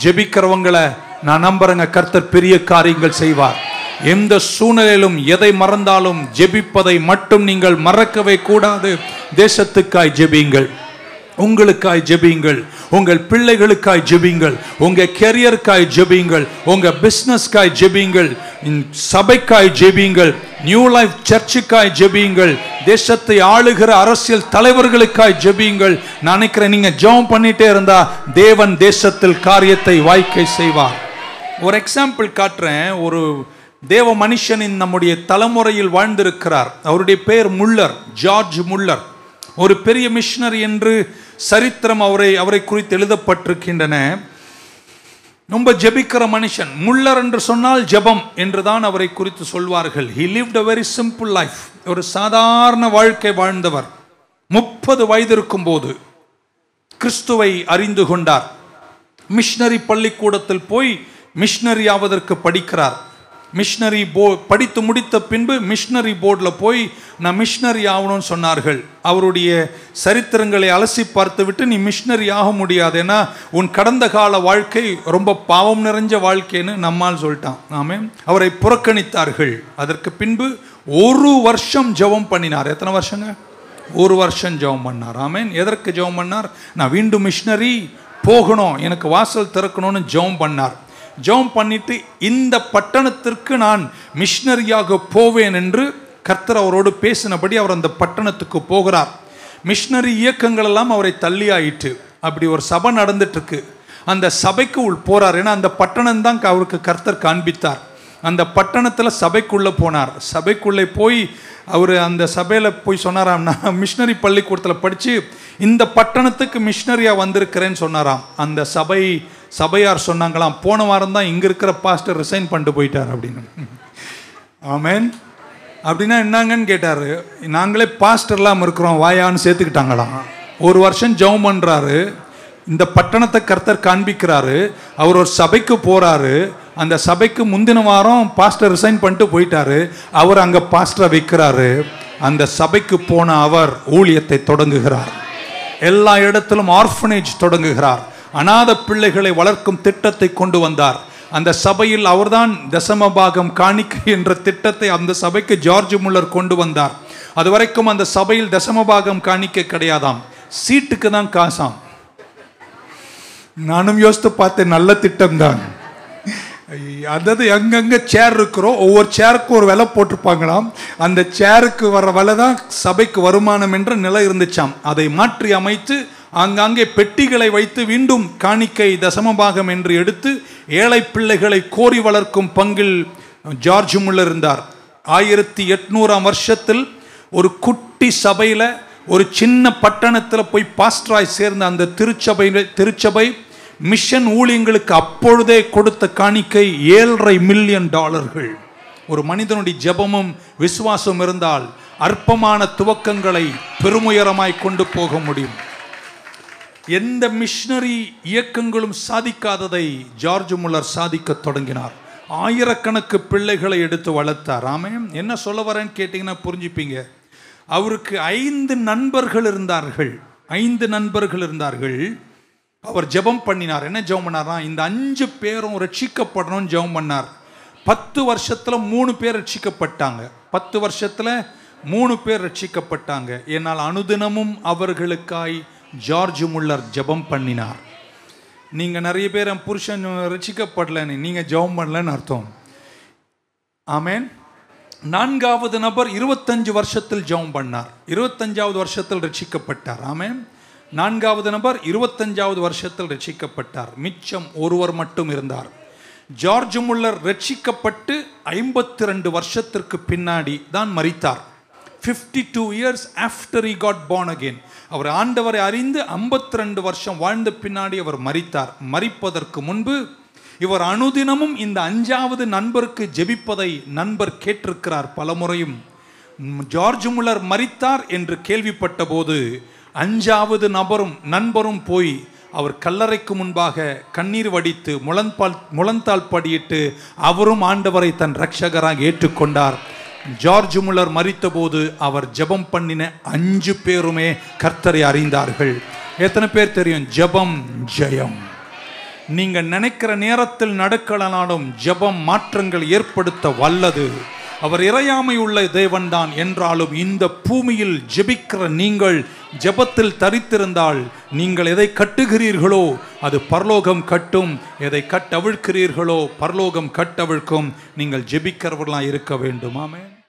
ஜெபிக்கிறவங்களை நான் நம்புறேங்க, கர்த்தர் பெரிய காரியங்கள் செய்வார். எந்த சூழ்நிலையிலும் எதை மறந்தாலும் ஜெபிப்பதை மட்டும் நீங்கள் மறக்கவே கூடாது. தேசத்துக்காய் ஜெபியுங்கள், உங்களுக்காய் ஜெபியுங்கள், உங்கள் பிள்ளைகளுக்காய் ஜெபியுங்கள், உங்க கெரியருக்காய் ஜெபியுங்கள், உங்க பிசினஸ்க்காய் ஜெபியுங்கள், சபைக்காய் ஜெபியுங்கள், நியூ லைஃப் சர்ச்சுக்காய் ஜெபியுங்கள், தேசத்தை ஆளுகிற அரசியல் தலைவர்களுக்காய் ஜெபியுங்கள். நான் நினைக்கிறேன், நீங்க ஜெபம் பண்ணிட்டே இருந்தா தேவன் தேசத்தில் காரியத்தை வாய்க்கை செய்வார். ஒரு எக்ஸாம்பிள் காட்டுறேன். ஒரு தேவ மனுஷனின் நம்முடைய தலைமுறையில் வாழ்ந்திருக்கிறார். அவருடைய பெயர் முல்லர், ஜார்ஜ் முல்லர். ஒரு பெரிய மிஷனரி என்று சரித்திரம் அவரை குறித்து எழுதப்பட்டிருக்கின்றன. ரொம்ப ஜெபிக்கிற மனுஷன். முல்லர் என்று சொன்னால் ஜெபம் என்றுதான் அவரை குறித்து சொல்வார்கள். he lived a very simple life. ஒரு சாதாரண வாழ்க்கை வாழ்ந்தவர். 30 வயது இருக்கும் போது கிறிஸ்துவை அறிந்து கொண்டார். மிஷனரி பள்ளிக்கூடத்தில் போய் மிஷனரி ஆவதற்கு படிக்கிறார். மிஷனரி படித்து முடித்த பின்பு மிஷனரி போர்டில் போய் நான் மிஷனரி ஆகணும்னு சொன்னார்கள். அவருடைய சரித்திரங்களை அலசி பார்த்து விட்டு நீ மிஷனரி ஆக முடியாது, ஏன்னா உன் கடந்த கால வாழ்க்கை ரொம்ப பாவம் நிறைஞ்ச வாழ்க்கைன்னு நம்மால் சொல்லிட்டான். ஆமென். அவரை புறக்கணித்தார்கள். அதற்கு பின்பு 1 வருஷம் ஜெபம் பண்ணினார். எத்தனை வருஷங்க? 1 வருஷம் ஜெபம் பண்ணார். ஆமென். எதற்கு ஜெபம் பண்ணார்? நான் வீண்டும் மிஷனரி போகணும், எனக்கு வாசல் திறக்கணும்னு ஜெபம் பண்ணார். ஜெபம் பண்ணிட்டு இந்த பட்டணத்திற்கு நான் மிஷனரியாக போவேன் என்று கர்த்தர் அவரோடு பேசினபடி அவர் அந்த பட்டணத்துக்கு போகிறார். மிஷனரி இயக்கங்கள் எல்லாம் அவரை தள்ளி ஆயிட்டு. அப்படி ஒரு சபை நடந்துட்டு இருக்கு. அந்த சபைக்கு போறார். ஏன்னா அந்த பட்டணம் தான் அவருக்கு கர்த்தர் காண்பித்தார். அந்த பட்டணத்தில் சபைக்குள்ளே போனார். சபைக்குள்ளே போய் அவர் அந்த சபையில் போய் சொன்னாராம், நான் மிஷனரி பள்ளிக்கூடத்தில் படித்து இந்த பட்டணத்துக்கு மிஷனரியாக வந்திருக்கிறேன்னு சொன்னாராம். அந்த சபையார் சொன்னாங்களாம், போன வாரம் தான் இங்கே இருக்கிற பாஸ்டர் ரிசைன் பண்ணிட்டு போயிட்டார் அப்படின்னு. ஆமென். அப்படின்னா என்னங்கன்னு கேட்டார். நாங்களே பாஸ்டர்லாம் இருக்கிறோம் வாயான்னு சேர்த்துக்கிட்டாங்களாம். 1 வருஷம் ஜெபம் பண்ணுறாரு. இந்த பட்டணத்தை கர்த்தர் காண்பிக்கிறாரு. அவர் ஒரு சபைக்கு போகிறாரு. அந்த சபைக்கு முந்தின வாரம் பாஸ்டர் ரிசைன் பண்ணிட்டு போயிட்டாரு. அவர் அங்கே பாஸ்டரை வைக்கிறாரு. அந்த சபைக்கு போன அவர் ஊழியத்தை தொடங்குகிறார். எல்லா இடத்திலும் ஆர்ஃபனேஜ் தொடங்குகிறார். அநாத பிள்ளைகளை வளர்க்கும் திட்டத்தை கொண்டு வந்தார். அந்த சபையில் அவர்தான் தசமபாகம் காணிக்கை என்ற திட்டத்தை அந்த சபைக்கு ஜார்ஜ் முல்லர் கொண்டு வந்தார். அது வரைக்கும் அந்த சபையில் தசமபாகம் காணிக்கை கிடையாதாம், சீட்டுக்கு தான் காசாம். நானும் யோசித்து பார்த்தேன், நல்ல திட்டம் தான். அதாவது எங்கெங்க சேர் இருக்கிறோம், ஒவ்வொரு சேருக்கும் ஒரு விலை போட்டிருப்பாங்களாம். அந்த சேருக்கு வர விலை தான் சபைக்கு வருமானம் என்ற நிலை இருந்துச்சாம். அதை மாற்றி அமைத்து ஆங்காங்கே பெட்டிகளை வைத்து மீண்டும் காணிக்கை தசமபாகம் என்று எடுத்து ஏழை பிள்ளைகளை கோரி வளர்க்கும் பங்கில் ஜார்ஜ் முல்லர் இருந்தார். 1800ஆம் வருஷத்தில் ஒரு குட்டி சபையில் ஒரு சின்ன பட்டணத்தில் போய் பாஸ்டராய் சேர்ந்த அந்த திருச்சபை மிஷன் ஊழியங்களுக்கு அப்பொழுதே கொடுத்த காணிக்கை $7.5 மில்லியன். ஒரு மனிதனுடைய ஜெபமும் விசுவாசம் இருந்தால் அற்பமான துவக்கங்களை பெருமுயரமாய் கொண்டு போக முடியும். எந்த மிஷனரி இயக்கங்களும் சாதிக்காததை ஜார்ஜ் முல்லர் சாதிக்க தொடங்கினார். ஆயிரக்கணக்கு பிள்ளைகளை எடுத்து வளர்த்தார். ஆமென். என்ன சொல்ல வரேன்னு கேட்டீங்கன்னா புரிஞ்சுப்பீங்க. அவருக்கு 5 நண்பர்கள் இருந்தார்கள். 5 நண்பர்கள் இருந்தார்கள். அவர் ஜெபம் பண்ணினார். என்ன ஜெபம் பண்ணாரா? இந்த 5 பேரும் ரட்சிக்கப்படணும்னு ஜெபம் பண்ணார். 10 வருஷத்துல 3 பேர் ரட்சிக்கப்பட்டாங்க. 10 வருஷத்துல 3 பேர் ரட்சிக்கப்பட்டாங்க. என்னால் அனுதினமும் அவர்களுக்காய் ஜார்ஜ் முல்லர் ஜெபம் பண்ணினார். நீங்க நிறைய பேர் என் புருஷன் ரட்சிக்கப்படலன்னு நீங்க ஜெபம் பண்ணலன்னு அர்த்தம். ஆமென். 4வது நபர் 25 வருஷத்தில் ஜெபம் பண்ணார். 25வது வருஷத்தில் ரட்சிக்கப்பட்டார். ஆமென். 4வது நபர் 25வது வருஷத்தில் ரட்சிக்கப்பட்டார். மிச்சம் ஒருவர் மட்டும் இருந்தார். ஜார்ஜ் முல்லர் ரட்சிக்கப்பட்டு 52 வருஷத்திற்கு பின்னாடி தான் மரித்தார். 52 years after he got born again. அவர் ஆண்டவரை அறிந்து 52 வருஷம் வாழ்ந்த பின்னாடி அவர் மரித்தார். மரிப்பதற்கு முன்பு இவர் அனுதினமும் இந்த 5வது நண்பருக்கு ஜெபிப்பதை நண்பர் கேட்டிருக்கிறார் பலமுறையும். ஜார்ஜ் முல்லர் மரித்தார் என்று கேள்விப்பட்ட போது 5வது நண்பரும் போய் அவர் கல்லறைக்கு முன்பாக கண்ணீர் வடித்து முழந்தாள் படியிட்டு அவரும் ஆண்டவரை தன் இரட்சகராக ஏற்றுக்கொண்டார். ஜார்ஜ் முல்லர் மரித்த போது அவர் ஜெபம் பண்ணின 5 பேருமே கர்த்தரை அறிந்தார்கள். எத்தனை பேர் தெரியும்? ஜெபம் ஜெயம். நீங்க நினைக்கிற நேரத்தில் நடக்கலனாலும் ஜெபம் மாற்றங்கள் ஏற்படுத்த வல்லது. அவர் இறையாமை உள்ள தேவன் தான் என்றாலும் இந்த பூமியில் ஜெபிக்கிற நீங்கள் ஜெபத்தில் தரித்திருந்தால் நீங்கள் எதை கட்டுகிறீர்களோ அது பரலோகம் கட்டும், எதை கட்டவிழ்க்கிறீர்களோ பரலோகம் கட்டவிழ்க்கும். நீங்கள் ஜெபிக்கிறவர்களாக இருக்க வேண்டும். ஆமென்.